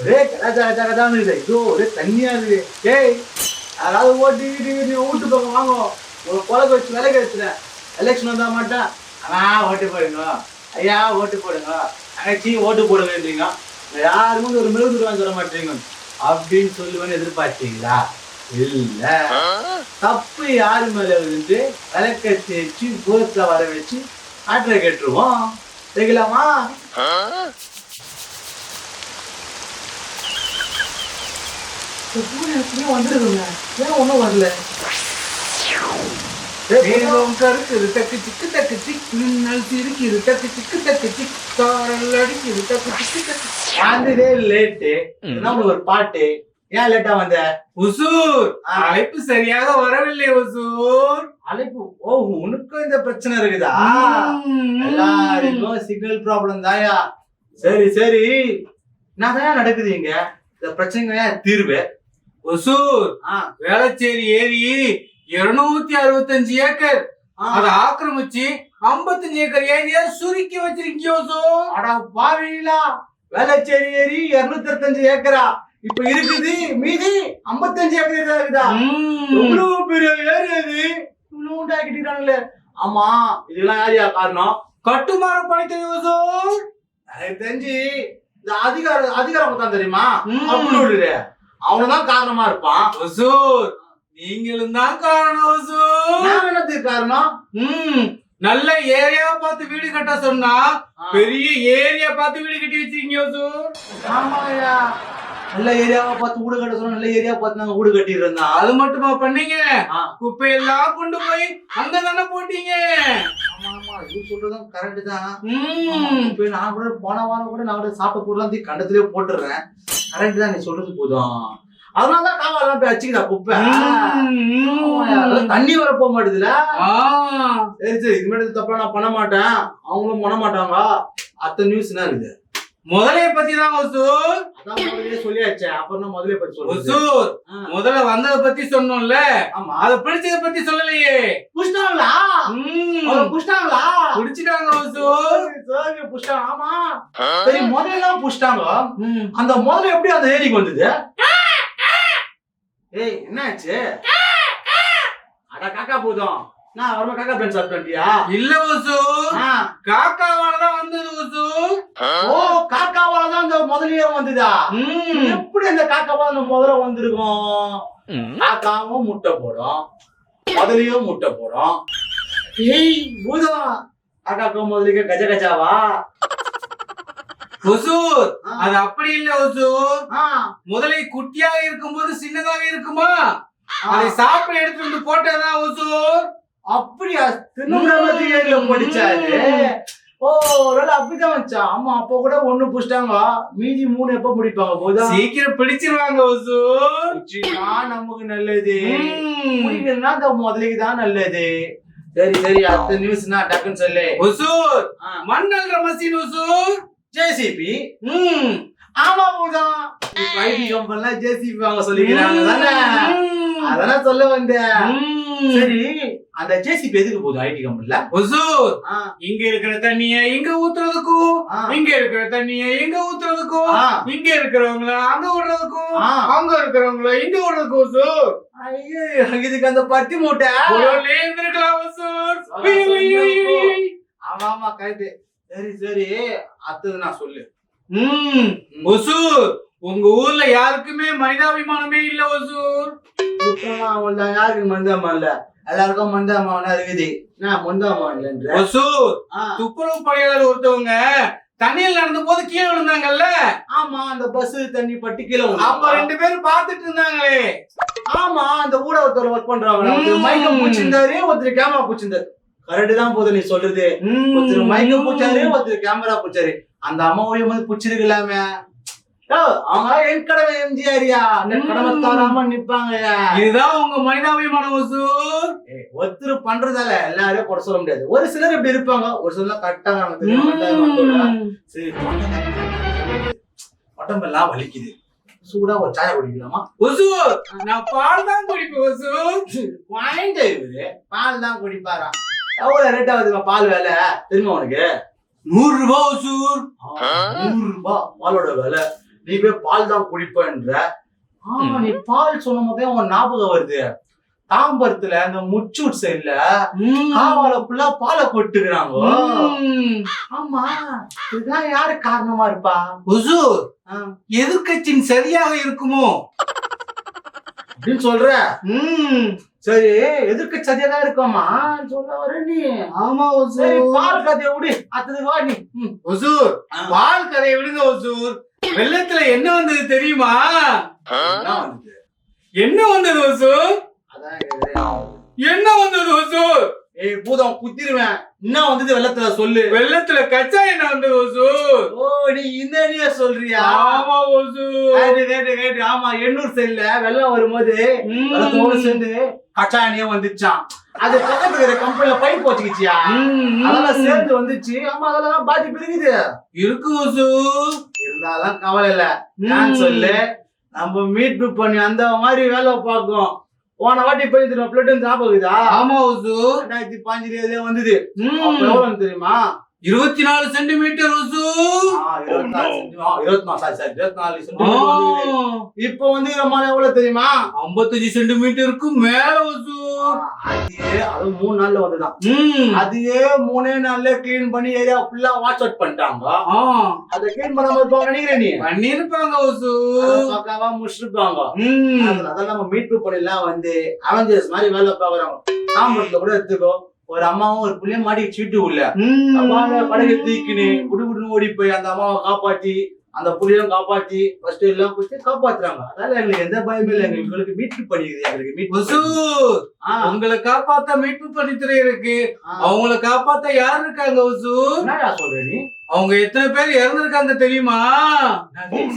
ஒரே கதா கதா கதான்னு இருக்குது. ஐயோ ஒரே தண்ணியா இருக்குது. ஏய் அதாவது ஓட்டு வீட்டு பக்கம் வாங்க, ஒரு குழந்தை வச்சு விலைக்கு வச்சுட்டேன். எலெக்ஷன் வந்தா மாட்டேன் ஆனால் ஓட்டு போடுங்க ஐயா, ஓட்டு போடுங்க அனைச்சி ஓட்டு போடுங்கன்றீங்க. யாருமே ஒரு மெழுகு வாங்கி தர மாட்டீங்க அப்படின்னு சொல்லுவேன்னு எதிர்பார்த்தீங்களா? இல்ல, தப்பு யாரு மேல இருந்து விளக்க தேய்ச்சி பூரத்துல வர வச்சு ஆற்ற கேட்டுருவோம். சரிங்களாமா? வந்துருக்குங்க, ஏன் ஒன்றும் வரல? கருக்கு தக்கு சிக்கு தக்கு சிக் மின்னல் சிரிக்குது தக்கு சிக்கு தக்கு சிக் காரல் அடிக்குது தக்கு சிக்கு தக்கு. வந்ததே லேட்டு, ஒரு பாட்டு. ஏன் லேட்டா வந்த? உசூர் அழைப்பு சரியாக வரவில்லை. உசூர் அழைப்பு. ஓ, உனக்கும் இந்த பிரச்சனை இருக்குதா? எல்லாருக்கும் சிக்னல் ப்ராப்ளம் தாயா. சரி சரி, நான் தான் நடக்குது இங்க இந்த பிரச்சனை தீர்வு. ஒசூர் வேளச்சேரி ஏரி 265 ஏக்கர் அதை ஆக்கிரமிச்சு 55 ஏக்கர் ஏரியா சுருக்கி வச்சிருக்கீங்க. அடா பாவீங்களா, வேளச்சேரி ஏரி 265 ஏக்கரா இப்ப இருக்குது, மீதி 55 ஏக்கர் தான் இருக்குதா? எவ்வளவு பெரிய ஏரி அது, இவ்வளவு உண்டாக்கிட்டாங்களே. ஆமா, இதெல்லாம் யாரையா காரணம்? கட்டுமான பணி தெரியும். எனக்கு தெரிஞ்சு இந்த அதிகாரம் தான் தெரியுமா, அப்படி அவனதான் காரணமா இருப்பான். நீங்களும் தான் காரணம். என்னத்துக்கு காரணம்? நல்ல ஏரியாவை பார்த்து வீடு கட்ட சொன்னா பெரிய ஏரியா பார்த்து வீடு கட்டி வச்சிருக்கீங்க. ஆமாயா, நல்ல ஏரியாவை பார்த்து வீடு கட்ட சொன்னா நல்ல ஏரியா பார்த்து நாங்க வீடு கட்டிட்டு இருந்தோம். அது மட்டுமா பண்ணீங்க? குப்பையெல்லாம் கொண்டு போய் அங்க தானே போட்டீங்க. ஆமா, இது சொல்றதும் கரெக்ட் தான். நான் கூட போன வாரம் கூட நான் கூட சாப்பிட்ட பொருளாம் கண்டத்திலேயே போட்டுறேன். கரெக்ட் தான் நீ சொல்றது போதும். அதனாலதான் காவலாம் போய் வச்சுக்கிட்டா குப்பை. தண்ணி வர போக மாட்டேதுல. சரி சரி, இது மாதிரி தப்பா நான் பண்ண மாட்டேன், அவங்களும் பண்ண மாட்டாங்க. அத்த நியூஸ் என்ன இருக்குது? முதலைய பத்தி தான் சொல்லியாச்சு. அப்புறம் முதலைய பத்தி சொல்லுங்க. முதல்ல வந்தத பத்தி சொன்னோம்ல, அத பிடிச்சத பத்தி சொல்லலையே. புடிச்சிட்டாங்களா? புடிச்சிட்டாங்களா? புடிச்சிட்டாங்க. புடிச்சிட்டாங்க. ஆமா சரி, முதலாம் புடிச்சிட்டாங்க. அந்த முதல்ல எப்படி அந்த ஏரிக்கு வந்தது? ஏய் என்னாச்சு? அட காக்கா போதும், நான் வருமா காக்கா பிளான் சாப்பிட்டியா? இல்ல ஓசு, காக்காவாலதான் வந்தது ஓசு. ஓ, காக்காவாலதான் அந்த முதலையே வந்ததா? எப்படி அந்த காக்காவால முதல்ல வந்திருக்கும்? காக்காவும் முட்டை போடும், முதலையும் முட்டை போடும். ஏய் பூதம், காக்காக்கும் முதலுக்கு கஜ கஜாவா? ஒசூர் அது அப்படி இல்ல ஒசூர். முதலை குட்டியாக இருக்கும்போது சின்னதாக இருக்குமா, அதை சாப்பிட எடுத்து வந்து போட்டதான் ஒசூர். அப்படியா? திருநெல்வேலியில படிச்சாரு. ஓ, அப்படிதான் வச்சா. ஆமா, அப்ப கூட 1 புடிச்சிட்டாங்க, மீதி 3 எப்ப பிடிப்பாங்க? போதும், சீக்கிரம் பிடிச்சிருவாங்க ஒசூர். நமக்கு நல்லது, பிடிக்கணும்னா அந்த முதலைக்கு தான் நல்லது. சரி சரி, அடுத்த நியூஸ்னா டக்குன்னு சொல்லு. ஒசூர் மண்ணல்ற மசீன் ஒசூர். ஜேசிபி. ஆமா பூதம், ஐடி கம்பெனில ஜேசிபி வாங்க சொல்லிக்கிறாங்க தானே, அதெல்லாம் சொல்ல வந்தேன். சரி, அந்த ஜேசிபி எதுக்கு போகுது ஐடி கம்பெனில? ஒசூர் இங்க இருக்கிற தண்ணிய இங்க ஊத்துறதுக்கும், இங்க இருக்கிற தண்ணிய இங்க ஊத்துறதுக்கும், இங்க இருக்கிறவங்கள அங்க விடுறதுக்கும், அங்க இருக்கிறவங்கள இங்க விடுறதுக்கும். ஒசூர் ஐயோ, இதுக்கு அந்த பத்தி மூட்டை இருந்திருக்கலாம் ஒசூர். ஆமா ஆமா கரெக்ட். சரி சரி, அடுத்தது நான் சொல்லு. ஒசூர் உங்க ஊர்ல யாருக்குமே மனிதாபிமானமே இல்ல ஒசூர். யாருக்கு மனிதாபிமானம் இல்ல? எல்லாருக்கும் மனிதாபிமானம் இருக்குது. நான் மனிதாபிமானம் இல்ல. ஒசூர் துப்புரவு பணியாளர் ஒருத்தவங்க தண்ணியில் நடந்த போது கீழே விழுந்தாங்கல்ல. ஆமா, அந்த பஸ் தண்ணி பட்டு கீழே அப்ப 2 பேரும் பாத்துட்டு இருந்தாங்களே. ஆமா, அந்த ஊட ஒருத்தர் ஒர்க் பண்றவங்க மைக்கம் பூச்சிருந்தாரு, ஒருத்தர் கேமரா பூச்சிருந்தாரு. கரெக்ட் தான் போதும் நீ சொல்றது. ஒருத்தர் மைக்கம் பூச்சாரு, ஒருத்தர் கேமரா பூச்சாரு. அந்த அம்மாவையும் வந்து பூச்சிருக்கலாமே. அவங்க என் கடமை எம்ஜிஆரியா, அந்த கடமை தவறாம நிப்பாங்க. இதுதான் உங்க மனிதாபிமானம் ஒசூர். ஒருத்தர் பண்றதால எல்லாரையும் குறை சொல்ல முடியாது. ஒரு சிலர் இப்படி இருப்பாங்க, ஒரு சிலர் கரெக்டா. சரி, உடம்பெல்லாம் வலிக்குது, சூடா ஒரு சாயா குடிக்கலாமா? ஒசூர் நான் பால் தான் குடிப்பேன். ஒசூர் பாயிண்ட் இருக்குது, பால் தான் குடிப்பாரா? எவ்வளவு ரேட் ஆகுதுங்க பால் வேலை தெரியுமா உனக்கு? 100 ரூபாய் ஒசூர். 100 ரூபாய் பாலோட வேலை. நீ போய் பால் தான் குடிப்பன்ற. ஆமா, நீ பால் சொல்லும் போதே உன் ஞாபகம் வருது. தாம்பரத்துல அந்த முச்சூட் சைடுல காவால ஃபுல்லா பாலை கொட்டுக்கிறாங்க. ஆமா, இதுதான் யாரு காரணமா இருப்பா? ஹுசூர், எதிர்க்கட்சியின் சரியாக இருக்குமோ அப்படின்னு சொல்ற? சரி, எதிர்க்க சரியா தான் இருக்கோமா சொல்ல வர நீ? ஆமா ஹுசூர். பால் கதையை விடு, அடுத்தது வா நீ. ஹுசூர், பால் கதையை விடுங்க ஹுசூர். வெள்ளத்துல என்ன வந்தது தெரியுமா? என்ன வந்தது ஹுசூர்? என்ன வந்தது ஹுசூர்? ஏய் பூதம், குத்திருவேன். என்ன வந்தது வெள்ளத்துல சொல்லு. வெள்ளத்துல கச்சா என்ன வந்தது ஹுசூர்? ஓ, நீ இந்த சொல்றியா? ஆமா ஹுசூர். ஆமா, எண்ணூர் சைடுல வெள்ளம் வரும்போது வெள்ளத்தோடு சேர்ந்து கச்சா எண்ணெயும் வந்துச்சான். அது பக்கத்துல இருக்கிற கம்பெனில பைப் போச்சுக்கிச்சியா, அதெல்லாம் சேர்ந்து வந்துச்சு. ஆமா, அதெல்லாம் பாதிப்பு இருக்குது. இருக்கு ஹுசூர். இருந்தாலும் கவலை இல்ல. நான் சொல்லு, நம்ம மீட்பு பண்ணி அந்த மாதிரி வேலை பார்க்கும். போன வாட்டி போய் பிளட் ஞாபகுதா? ஆமா ஹுசூர். 2015 வந்தது. எவ்வளவு தெரியுமா? 24 சென்டிமீட்டர் ஹுசூர். 24 சென்டிமீட்டர். இப்ப வந்து எவ்வளவு தெரியுமா? 55 சென்டிமீட்டருக்கு மேல ஹுசூர். அது 3 நாள்ல வந்துதான். அதையே 3 நாள்ல கிளீன் பண்ணி ஏரியா ஃபுல்லா வாஷ் அவுட் பண்ணிட்டாங்க. அதை கிளீன் பண்ணாம இருப்பாங்க நினைக்கிறேன் நீ? பண்ணிருப்பாங்க ஹுசூர். பக்காவா முடிச்சிருப்பாங்க. அதெல்லாம் நம்ம மீட்பு பண்ணிலாம் வந்து அவெஞ்சர்ஸ் மாதிரி வேலை பாக்குறாங்க. தாம்பரத்துல கூட எடுத்துக்கோ, ஒரு அம்மாவும் ஒரு புள்ளையும் மாடி சீட்டு உள்ள படகு தூக்கினு குடுகுடுன்னு ஓடி போய் அந்த அம்மாவை காப்பாத்தி அந்த புள்ளையும் காப்பாத்தி ஃபர்ஸ்ட் எல்லாம் குத்தி காப்பாத்துறாங்க. அதனால எங்களுக்கு எந்த பயமே இல்லை. எங்களுக்கு மீட்பு பண்ணிக்குது. எங்களுக்கு மீட்பு. உங்களை காப்பாத்த மீட்பு பண்ணித்துறை இருக்கு. அவங்கள காப்பாத்த யாரு இருக்காங்க ஹுசூர்? என்னடா சொல்ற நீ? அவங்க எத்தனை பேர் இறந்துருக்காங்க தெரியுமா?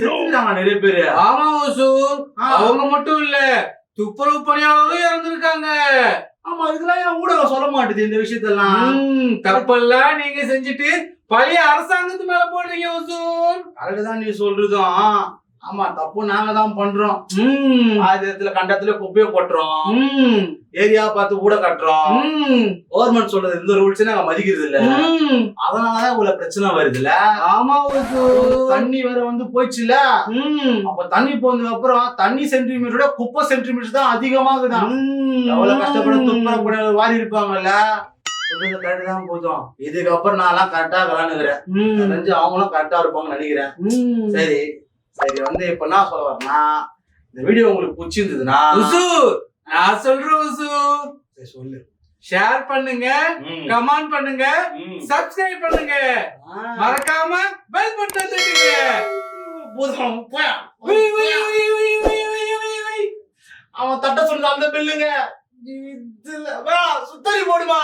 செத்துறாங்க நிறைய பேரு. ஆமா ஹுசூர். அவங்க மட்டும் இல்ல, துப்புரவு பணியாளரும் இறந்துருக்காங்க. ஆமா, இதெல்லாம் ஏன் ஊடகம் சொல்ல மாட்டேது இந்த விஷயத்தெல்லாம்? தப்பெல்லாம் நீங்க செஞ்சுட்டு பழைய அரசாங்கத்து மேல போடுறீங்க ஹுசூர். அதுதான் நீ சொல்றதும். ஆமா, தப்பு நாங்க தான் பண்றோம். ஆயுதத்துல கண்டத்துல குப்பையை கொட்டுறோம், ஏரியா பார்த்து ஊட கட்டுறோம். கவர்மெண்ட் சொல்றது இந்த ரூல்ஸ் நாங்க மதிக்கிறது இல்ல. அதனாலதான் இவ்வளவு பிரச்சனை வருது இல்ல? ஆமா, தண்ணி வேற வந்து போயிடுச்சுல. அப்ப தண்ணி போனதுக்கு அப்புறம் தண்ணி சென்டிமீட்டரோட குப்பை சென்டிமீட்டர் தான் அதிகமாகுதான். எவ்வளவு கஷ்டப்பட துப்புரவு வாரி இருப்பாங்கல்ல, கரெக்ட் போதும். இதுக்கப்புறம் நான் கரெக்டா கலானுக்கிறேன். அவங்களும் கரெக்டா இருப்பாங்கன்னு நினைக்கிறேன். சரி சரி, வந்து இப்ப என்ன சொல்ல வரேன்னா, இந்த வீடியோ உங்களுக்கு பிடிச்சிருந்ததுன்னா நான் சொல்றேன் சொல்லு. ஷேர் பண்ணுங்க, கமெண்ட் பண்ணுங்க, சப்ஸ்கிரைப் பண்ணுங்க, மறக்காம பெல் பட்டன் தட்டுங்க. அவன் தட்ட சொன்ன அந்த பெல்லுங்க. இதுல சுத்தரி போடுமா.